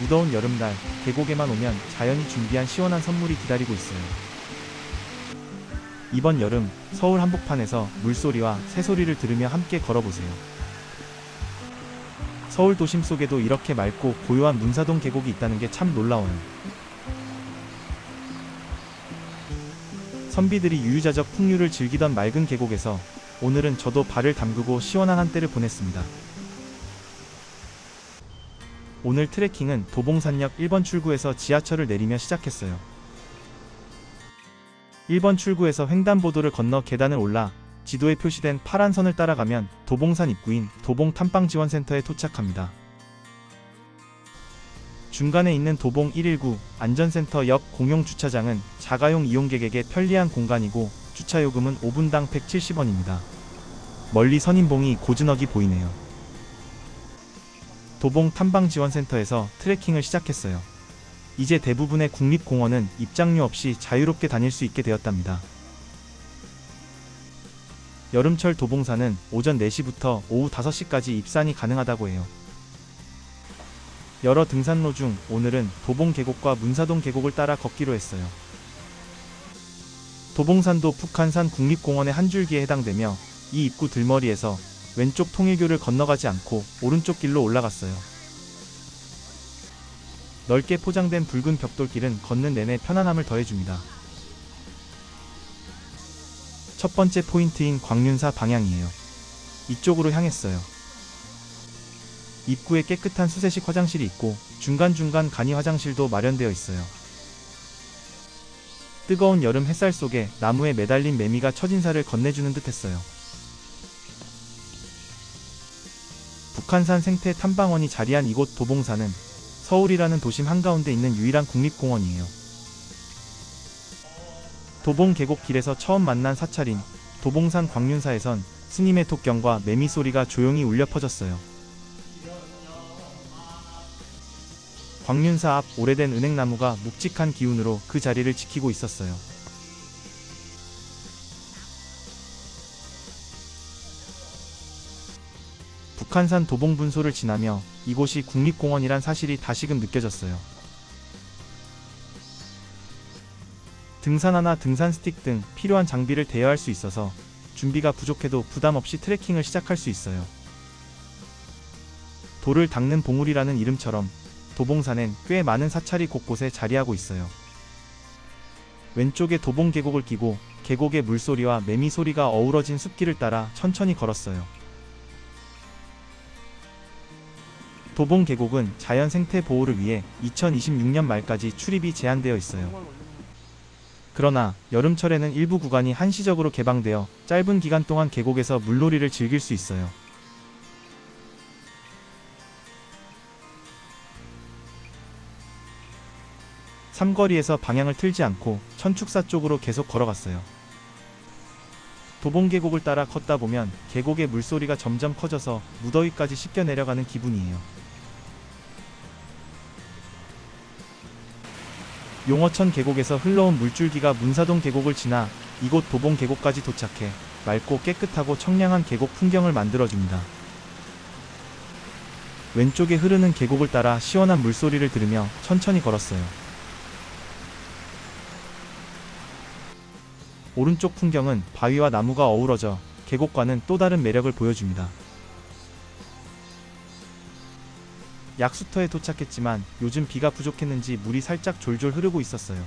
무더운 여름날 계곡에만 오면 자연이 준비한 시원한 선물이 기다리고 있어요. 이번 여름 서울 한복판에서 물소리와 새소리를 들으며 함께 걸어보세요. 서울 도심 속에도 이렇게 맑고 고요한 문사동 계곡이 있다는 게 참 놀라워요. 선비들이 유유자적 풍류를 즐기던 맑은 계곡에서 오늘은 저도 발을 담그고 시원한 한때를 보냈습니다. 오늘 트레킹은 도봉산역 1번 출구에서 지하철을 내리며 시작했어요. 1번 출구에서 횡단보도를 건너 계단을 올라 지도에 표시된 파란 선을 따라가면 도봉산 입구인 도봉탐방지원센터에 도착합니다. 중간에 있는 도봉 119 안전센터 옆 공용주차장은 자가용 이용객에게 편리한 공간이고 주차요금은 5분당 170원입니다. 멀리 선인봉이 고즈넉이 보이네요. 도봉탐방지원센터에서 트레킹을 시작했어요. 이제 대부분의 국립공원은 입장료 없이 자유롭게 다닐 수 있게 되었답니다. 여름철 도봉산은 오전 4시부터 오후 5시까지 입산이 가능하다고 해요. 여러 등산로 중 오늘은 도봉 계곡과 문사동 계곡을 따라 걷기로 했어요. 도봉산도 북한산 국립공원의 한 줄기에 해당되며 이 입구 들머리에서 왼쪽 통일교를 건너가지 않고 오른쪽 길로 올라갔어요. 넓게 포장된 붉은 벽돌길은 걷는 내내 편안함을 더해줍니다. 첫 번째 포인트인 광륜사 방향이에요. 이쪽으로 향했어요. 입구에 깨끗한 수세식 화장실이 있고 중간중간 간이 화장실도 마련되어 있어요. 뜨거운 여름 햇살 속에 나무에 매달린 매미가 첫인사를 건네주는 듯 했어요. 북한산 생태 탐방원이 자리한 이곳 도봉산은 서울이라는 도심 한가운데 있는 유일한 국립공원이에요. 도봉 계곡길에서 처음 만난 사찰인 도봉산 광륜사에선 스님의 독경과 매미 소리가 조용히 울려 퍼졌어요. 광륜사 앞 오래된 은행나무가 묵직한 기운으로 그 자리를 지키고 있었어요. 북한산 도봉분소를 지나며 이곳이 국립공원이란 사실이 다시금 느껴졌어요. 등산화나 등산 스틱 등 필요한 장비를 대여할 수 있어서 준비가 부족해도 부담 없이 트레킹을 시작할 수 있어요. 돌을 닦는 봉우리라는 이름처럼 도봉산엔 꽤 많은 사찰이 곳곳에 자리하고 있어요. 왼쪽에 도봉 계곡을 끼고 계곡의 물소리와 매미 소리가 어우러진 숲길을 따라 천천히 걸었어요. 도봉 계곡은 자연 생태 보호를 위해 2026년 말까지 출입이 제한되어 있어요. 그러나 여름철에는 일부 구간이 한시적으로 개방되어 짧은 기간 동안 계곡에서 물놀이를 즐길 수 있어요. 삼거리에서 방향을 틀지 않고 천축사 쪽으로 계속 걸어갔어요. 도봉 계곡을 따라 걷다 보면 계곡의 물소리가 점점 커져서 무더위까지 씻겨 내려가는 기분이에요. 용어천 계곡에서 흘러온 물줄기가 문사동 계곡을 지나 이곳 도봉 계곡까지 도착해 맑고 깨끗하고 청량한 계곡 풍경을 만들어줍니다. 왼쪽에 흐르는 계곡을 따라 시원한 물소리를 들으며 천천히 걸었어요. 오른쪽 풍경은 바위와 나무가 어우러져 계곡과는 또 다른 매력을 보여줍니다. 약수터에 도착했지만 요즘 비가 부족했는지 물이 살짝 졸졸 흐르고 있었어요.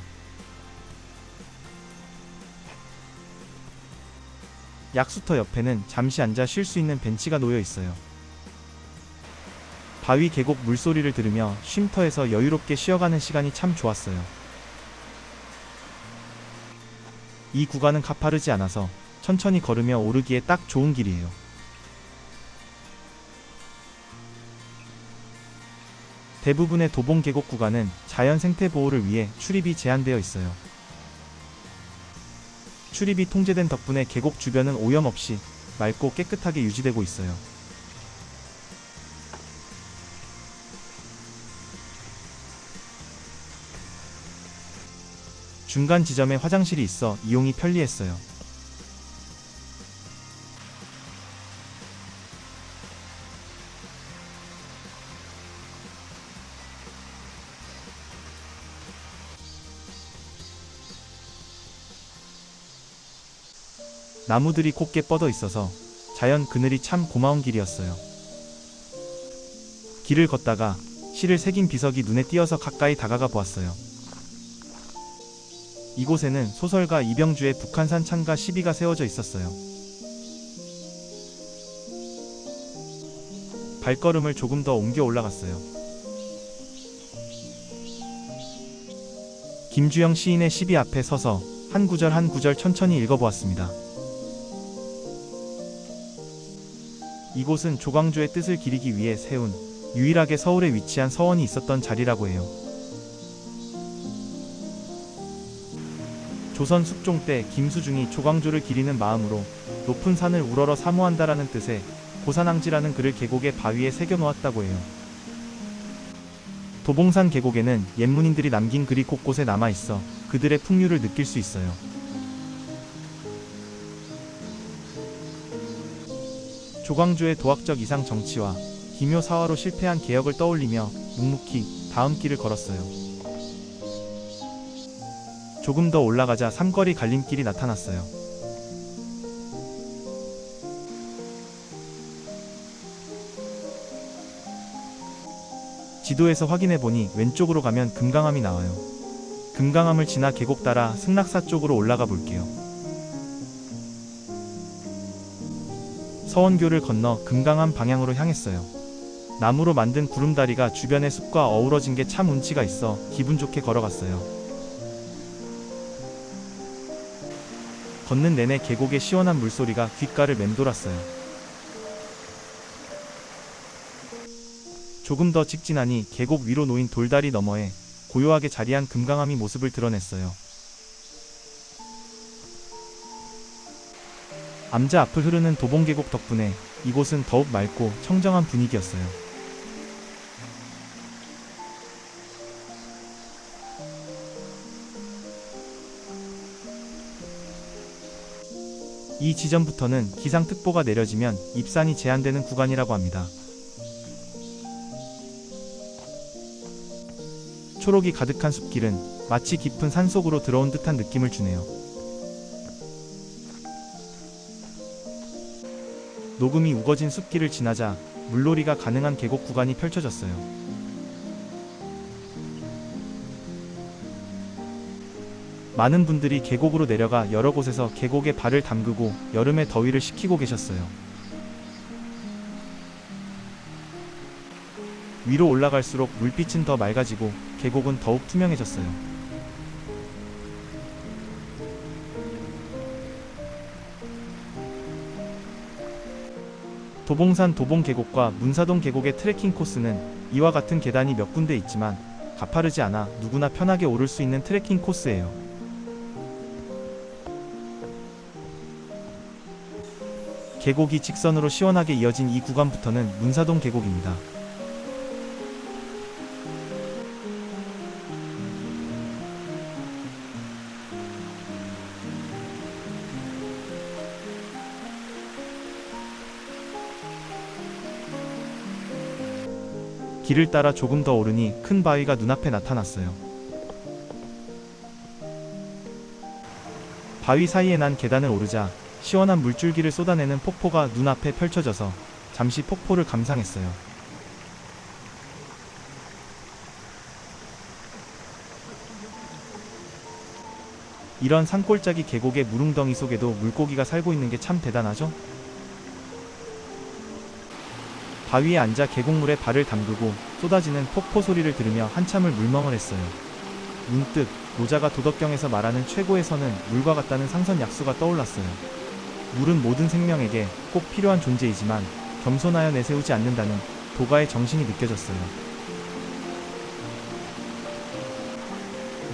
약수터 옆에는 잠시 앉아 쉴 수 있는 벤치가 놓여 있어요. 바위 계곡 물소리를 들으며 쉼터에서 여유롭게 쉬어가는 시간이 참 좋았어요. 이 구간은 가파르지 않아서 천천히 걸으며 오르기에 딱 좋은 길이에요. 대부분의 도봉 계곡 구간은 자연 생태 보호를 위해 출입이 제한되어 있어요. 출입이 통제된 덕분에 계곡 주변은 오염 없이 맑고 깨끗하게 유지되고 있어요. 중간 지점에 화장실이 있어 이용이 편리했어요. 나무들이 곱게 뻗어 있어서 자연 그늘이 참 고마운 길이었어요. 길을 걷다가 시를 새긴 비석이 눈에 띄어서 가까이 다가가 보았어요. 이곳에는 소설가 이병주의 북한산 창가 시비가 세워져 있었어요. 발걸음을 조금 더 옮겨 올라갔어요. 김주영 시인의 시비 앞에 서서 한 구절 한 구절 천천히 읽어보았습니다. 이곳은 조광조의 뜻을 기리기 위해 세운 유일하게 서울에 위치한 서원이 있었던 자리라고 해요. 조선 숙종 때 김수중이 조광조를 기리는 마음으로 높은 산을 우러러 사모한다라는 뜻의 고산항지라는 글을 계곡의 바위에 새겨놓았다고 해요. 도봉산 계곡에는 옛문인들이 남긴 글이 곳곳에 남아있어 그들의 풍류를 느낄 수 있어요. 조광조의 도학적 이상 정치와 기묘 사화로 실패한 개혁을 떠올리며 묵묵히 다음 길을 걸었어요. 조금 더 올라가자 삼거리 갈림길이 나타났어요. 지도에서 확인해보니 왼쪽으로 가면 금강암이 나와요. 금강암을 지나 계곡 따라 승낙사 쪽으로 올라가 볼게요. 서원교를 건너 금강암 방향으로 향했어요. 나무로 만든 구름다리가 주변의 숲과 어우러진 게 참 운치가 있어 기분 좋게 걸어갔어요. 걷는 내내 계곡의 시원한 물소리가 귓가를 맴돌았어요. 조금 더 직진하니 계곡 위로 놓인 돌다리 너머에 고요하게 자리한 금강암이 모습을 드러냈어요. 암자 앞을 흐르는 도봉계곡 덕분에 이곳은 더욱 맑고 청정한 분위기였어요. 이 지점부터는 기상특보가 내려지면 입산이 제한되는 구간이라고 합니다. 초록이 가득한 숲길은 마치 깊은 산속으로 들어온 듯한 느낌을 주네요. 녹음이 우거진 숲길을 지나자 물놀이가 가능한 계곡 구간이 펼쳐졌어요. 많은 분들이 계곡으로 내려가 여러 곳에서 계곡에 발을 담그고 여름의 더위를 식히고 계셨어요. 위로 올라갈수록 물빛은 더 맑아지고 계곡은 더욱 투명해졌어요. 도봉산 도봉계곡과 문사동 계곡의 트레킹 코스는 이와 같은 계단이 몇 군데 있지만 가파르지 않아 누구나 편하게 오를 수 있는 트레킹 코스예요. 계곡이 직선으로 시원하게 이어진 이 구간부터는 문사동 계곡입니다. 길을 따라 조금 더 오르니 큰 바위가 눈앞에 나타났어요. 바위 사이에 난 계단을 오르자 시원한 물줄기를 쏟아내는 폭포가 눈앞에 펼쳐져서 잠시 폭포를 감상했어요. 이런 산골짜기 계곡의 무릉덩이 속에도 물고기가 살고 있는 게 참 대단하죠? 바위에 앉아 계곡물에 발을 담그고 쏟아지는 폭포 소리를 들으며 한참을 물멍을 했어요. 문득 노자가 도덕경에서 말하는 최고의 선은 물과 같다는 상선 약수가 떠올랐어요. 물은 모든 생명에게 꼭 필요한 존재이지만 겸손하여 내세우지 않는다는 도가의 정신이 느껴졌어요.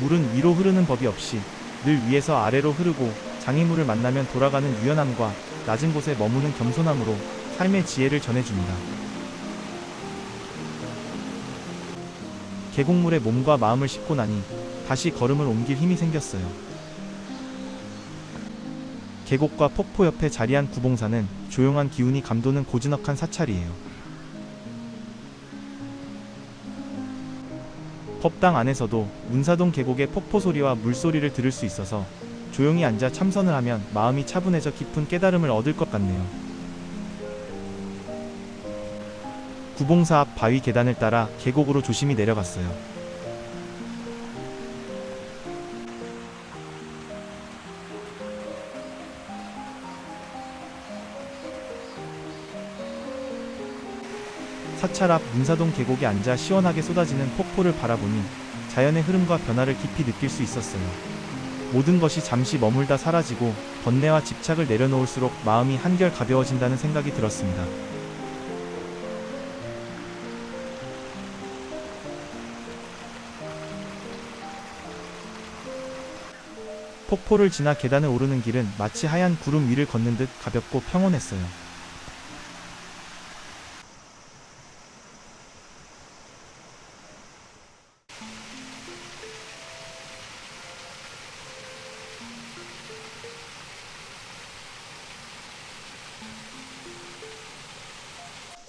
물은 위로 흐르는 법이 없이 늘 위에서 아래로 흐르고 장애물을 만나면 돌아가는 유연함과 낮은 곳에 머무는 겸손함으로 삶의 지혜를 전해줍니다. 계곡물에 몸과 마음을 싣고 나니 다시 걸음을 옮길 힘이 생겼어요. 계곡과 폭포 옆에 자리한 구봉산은 조용한 기운이 감도는 고즈넉한 사찰이에요. 법당 안에서도 문사동 계곡의 폭포 소리와 물소리를 들을 수 있어서 조용히 앉아 참선을 하면 마음이 차분해져 깊은 깨달음을 얻을 것 같네요. 구봉사 앞 바위 계단을 따라 계곡으로 조심히 내려갔어요. 사찰 앞 문사동 계곡에 앉아 시원하게 쏟아지는 폭포를 바라보니 자연의 흐름과 변화를 깊이 느낄 수 있었어요. 모든 것이 잠시 머물다 사라지고 번뇌와 집착을 내려놓을수록 마음이 한결 가벼워진다는 생각이 들었습니다. 폭포를 지나 계단을 오르는 길은 마치 하얀 구름 위를 걷는 듯 가볍고 평온했어요.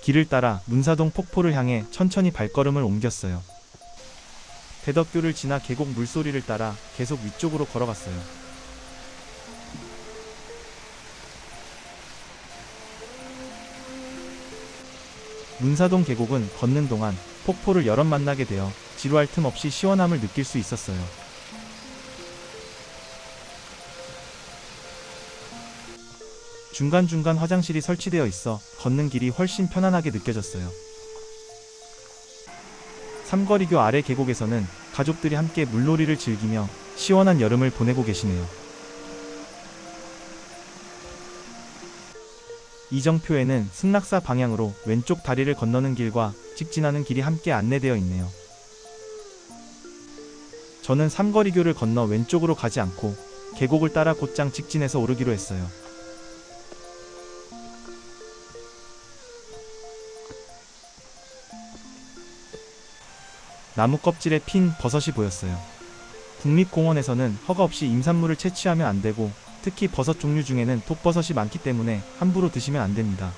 길을 따라 문사동 폭포를 향해 천천히 발걸음을 옮겼어요. 대덕교를 지나 계곡 물소리를 따라 계속 위쪽으로 걸어갔어요. 문사동 계곡은 걷는 동안 폭포를 여럿 만나게 되어 지루할 틈 없이 시원함을 느낄 수 있었어요. 중간중간 화장실이 설치되어 있어 걷는 길이 훨씬 편안하게 느껴졌어요. 삼거리교 아래 계곡에서는 가족들이 함께 물놀이를 즐기며 시원한 여름을 보내고 계시네요. 이정표에는 승낙사 방향으로 왼쪽 다리를 건너는 길과 직진하는 길이 함께 안내되어 있네요. 저는 삼거리교를 건너 왼쪽으로 가지 않고 계곡을 따라 곧장 직진해서 오르기로 했어요. 나무 껍질에 핀 버섯이 보였어요. 국립공원에서는 허가 없이 임산물을 채취하면 안 되고 특히 버섯 종류 중에는 독버섯이 많기 때문에 함부로 드시면 안 됩니다.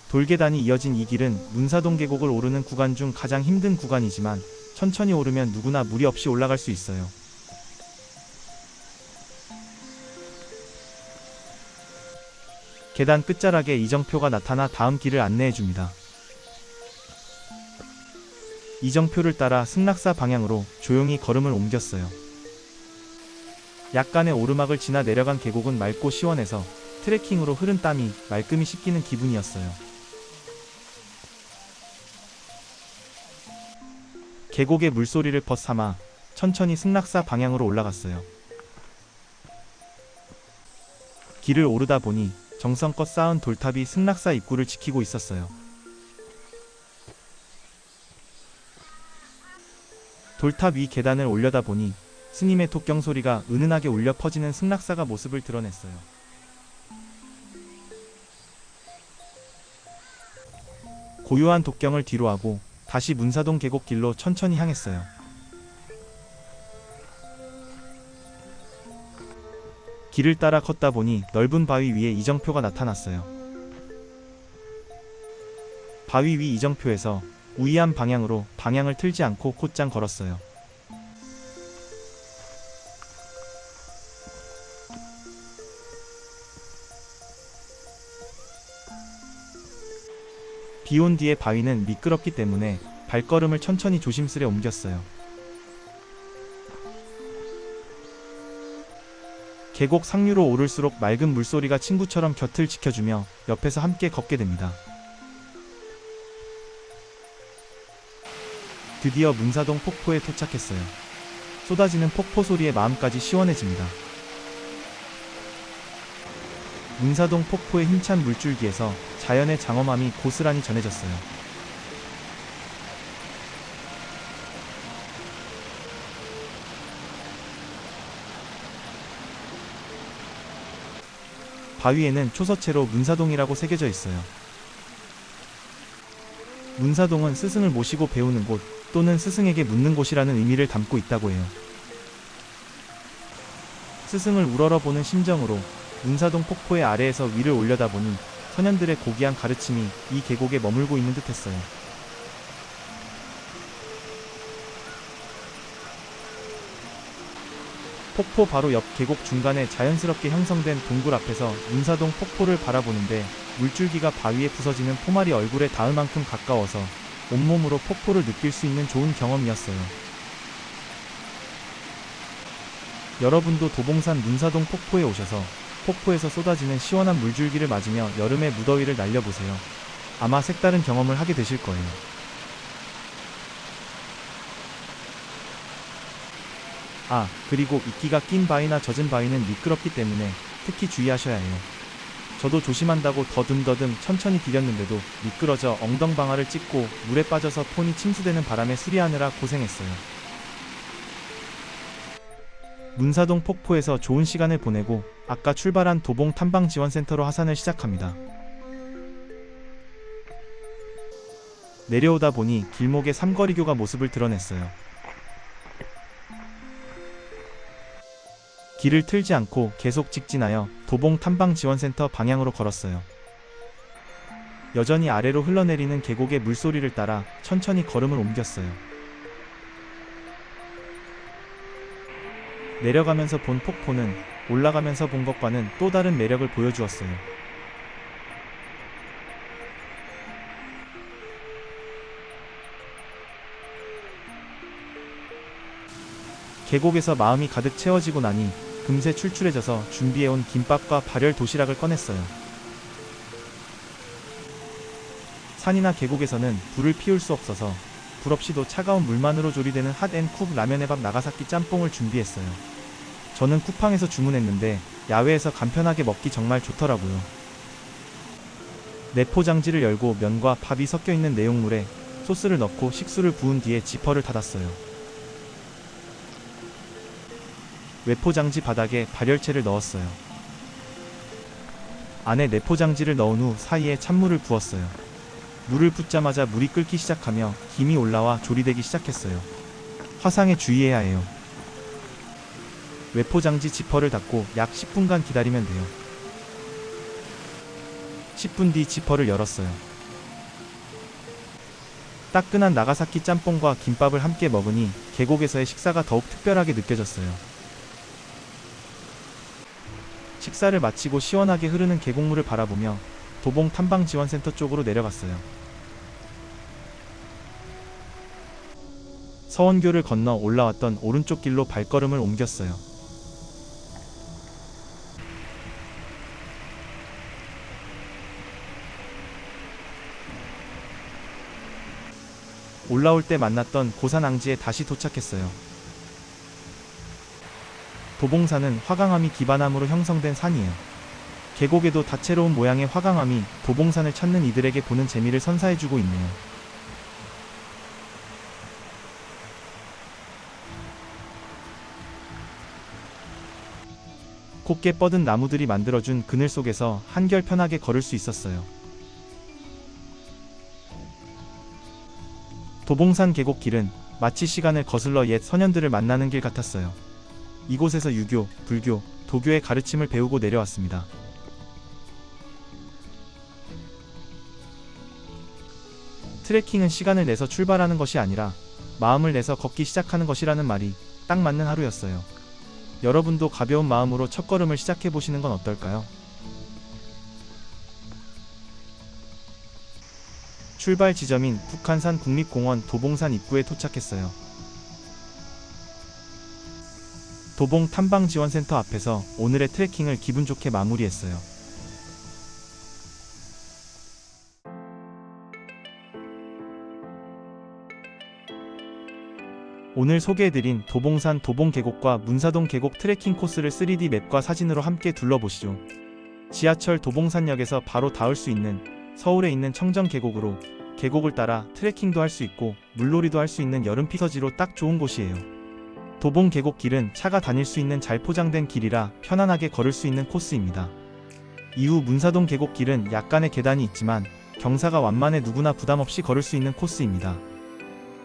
돌계단이 이어진 이 길은 문사동 계곡을 오르는 구간 중 가장 힘든 구간이지만 천천히 오르면 누구나 무리 없이 올라갈 수 있어요. 계단 끝자락에 이정표가 나타나 다음 길을 안내해줍니다. 이정표를 따라 승낙사 방향으로 조용히 걸음을 옮겼어요. 약간의 오르막을 지나 내려간 계곡은 맑고 시원해서 트레킹으로 흐른 땀이 말끔히 씻기는 기분이었어요. 계곡의 물소리를 벗삼아 천천히 승낙사 방향으로 올라갔어요. 길을 오르다 보니 정성껏 쌓은 돌탑이 승낙사 입구를 지키고 있었어요. 돌탑 위 계단을 올려다 보니 스님의 독경 소리가 은은하게 울려 퍼지는 승낙사가 모습을 드러냈어요. 고요한 독경을 뒤로하고 다시 문사동 계곡 길로 천천히 향했어요. 길을 따라 걷다 보니 넓은 바위 위에 이정표가 나타났어요. 바위 위 이정표에서 우이한 방향으로 방향을 틀지 않고 곧장 걸었어요. 비 온 뒤에 바위는 미끄럽기 때문에 발걸음을 천천히 조심스레 옮겼어요. 계곡 상류로 오를수록 맑은 물소리가 친구처럼 곁을 지켜주며 옆에서 함께 걷게 됩니다. 드디어 문사동 폭포에 도착했어요. 쏟아지는 폭포 소리에 마음까지 시원해집니다. 문사동 폭포의 힘찬 물줄기에서 자연의 장엄함이 고스란히 전해졌어요. 바위에는 초서체로 문사동이라고 새겨져 있어요. 문사동은 스승을 모시고 배우는 곳 또는 스승에게 묻는 곳이라는 의미를 담고 있다고 해요. 스승을 우러러보는 심정으로 문사동 폭포의 아래에서 위를 올려다보니 선현들의 고귀한 가르침이 이 계곡에 머물고 있는 듯했어요. 폭포 바로 옆 계곡 중간에 자연스럽게 형성된 동굴 앞에서 문사동 폭포를 바라보는데 물줄기가 바위에 부서지는 포말이 얼굴에 닿을 만큼 가까워서 온몸으로 폭포를 느낄 수 있는 좋은 경험이었어요. 여러분도 도봉산 문사동 폭포에 오셔서 폭포에서 쏟아지는 시원한 물줄기를 맞으며 여름의 무더위를 날려보세요. 아마 색다른 경험을 하게 되실 거예요. 그리고 이끼가 낀 바위나 젖은 바위는 미끄럽기 때문에 특히 주의하셔야 해요. 저도 조심한다고 더듬더듬 천천히 디뎠는데도 미끄러져 엉덩방아를 찍고 물에 빠져서 폰이 침수되는 바람에 수리하느라 고생했어요. 문사동 폭포에서 좋은 시간을 보내고 아까 출발한 도봉 탐방지원센터로 하산을 시작합니다. 내려오다 보니 길목에 삼거리교가 모습을 드러냈어요. 길을 틀지 않고 계속 직진하여 도봉 탐방지원센터 방향으로 걸었어요. 여전히 아래로 흘러내리는 계곡의 물소리를 따라 천천히 걸음을 옮겼어요. 내려가면서 본 폭포는 올라가면서 본 것과는 또 다른 매력을 보여주었어요. 계곡에서 마음이 가득 채워지고 나니 금세 출출해져서 준비해온 김밥과 발열 도시락을 꺼냈어요. 산이나 계곡에서는 불을 피울 수 없어서 불 없이도 차가운 물만으로 조리되는 핫앤쿡 라면의 밥 나가사키 짬뽕을 준비했어요. 저는 쿠팡에서 주문했는데 야외에서 간편하게 먹기 정말 좋더라고요. 내포장지를 열고 면과 밥이 섞여있는 내용물에 소스를 넣고 식수를 부은 뒤에 지퍼를 닫았어요. 외포장지 바닥에 발열체를 넣었어요. 안에 내포장지를 넣은 후 사이에 찬물을 부었어요. 물을 붓자마자 물이 끓기 시작하며 김이 올라와 조리되기 시작했어요. 화상에 주의해야 해요. 외포장지 지퍼를 닫고 약 10분간 기다리면 돼요. 10분 뒤 지퍼를 열었어요. 따끈한 나가사키 짬뽕과 김밥을 함께 먹으니 계곡에서의 식사가 더욱 특별하게 느껴졌어요. 식사를 마치고 시원하게 흐르는 계곡물을 바라보며 도봉 탐방지원센터 쪽으로 내려갔어요. 서원교를 건너 올라왔던 오른쪽 길로 발걸음을 옮겼어요. 올라올 때 만났던 고산앙지에 다시 도착했어요. 도봉산은 화강암이 기반암으로 형성된 산이에요. 계곡에도 다채로운 모양의 화강암이 도봉산을 찾는 이들에게 보는 재미를 선사해주고 있네요. 곱게 뻗은 나무들이 만들어준 그늘 속에서 한결 편하게 걸을 수 있었어요. 도봉산 계곡길은 마치 시간을 거슬러 옛 선현들을 만나는 길 같았어요. 이곳에서 유교, 불교, 도교의 가르침을 배우고 내려왔습니다. 트레킹은 시간을 내서 출발하는 것이 아니라 마음을 내서 걷기 시작하는 것이라는 말이 딱 맞는 하루였어요. 여러분도 가벼운 마음으로 첫걸음을 시작해보시는 건 어떨까요? 출발 지점인 북한산 국립공원 도봉산 입구에 도착했어요. 도봉 탐방지원센터 앞에서 오늘의 트레킹을 기분 좋게 마무리했어요. 오늘 소개해드린 도봉산 도봉계곡과 문사동 계곡 트레킹 코스를 3D 맵과 사진으로 함께 둘러보시죠. 지하철 도봉산역에서 바로 닿을 수 있는 서울에 있는 청정계곡으로 계곡을 따라 트레킹도 할 수 있고 물놀이도 할 수 있는 여름 피서지로 딱 좋은 곳이에요. 도봉 계곡길은 차가 다닐 수 있는 잘 포장된 길이라 편안하게 걸을 수 있는 코스입니다. 이후 문사동 계곡길은 약간의 계단이 있지만 경사가 완만해 누구나 부담없이 걸을 수 있는 코스입니다.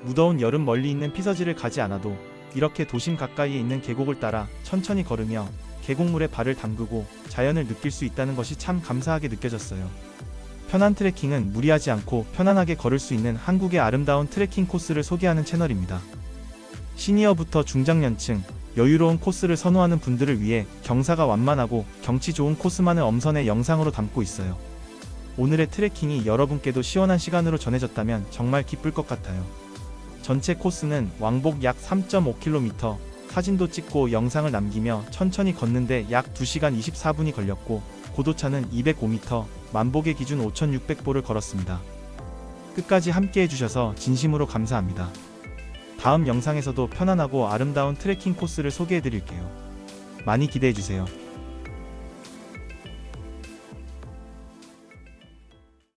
무더운 여름 멀리 있는 피서지를 가지 않아도 이렇게 도심 가까이에 있는 계곡을 따라 천천히 걸으며 계곡물에 발을 담그고 자연을 느낄 수 있다는 것이 참 감사하게 느껴졌어요. 편한 트레킹은 무리하지 않고 편안하게 걸을 수 있는 한국의 아름다운 트레킹 코스를 소개하는 채널입니다. 시니어부터 중장년층, 여유로운 코스를 선호하는 분들을 위해 경사가 완만하고 경치 좋은 코스만을 엄선해 영상으로 담고 있어요. 오늘의 트레킹이 여러분께도 시원한 시간으로 전해졌다면 정말 기쁠 것 같아요. 전체 코스는 왕복 약 3.5km, 사진도 찍고 영상을 남기며 천천히 걷는데 약 2시간 24분이 걸렸고 고도차는 205m, 만복의 기준 5,600보를 걸었습니다. 끝까지 함께 해주셔서 진심으로 감사합니다. 다음 영상에서도 편안하고 아름다운 트레킹 코스를 소개해드릴게요. 많이 기대해주세요.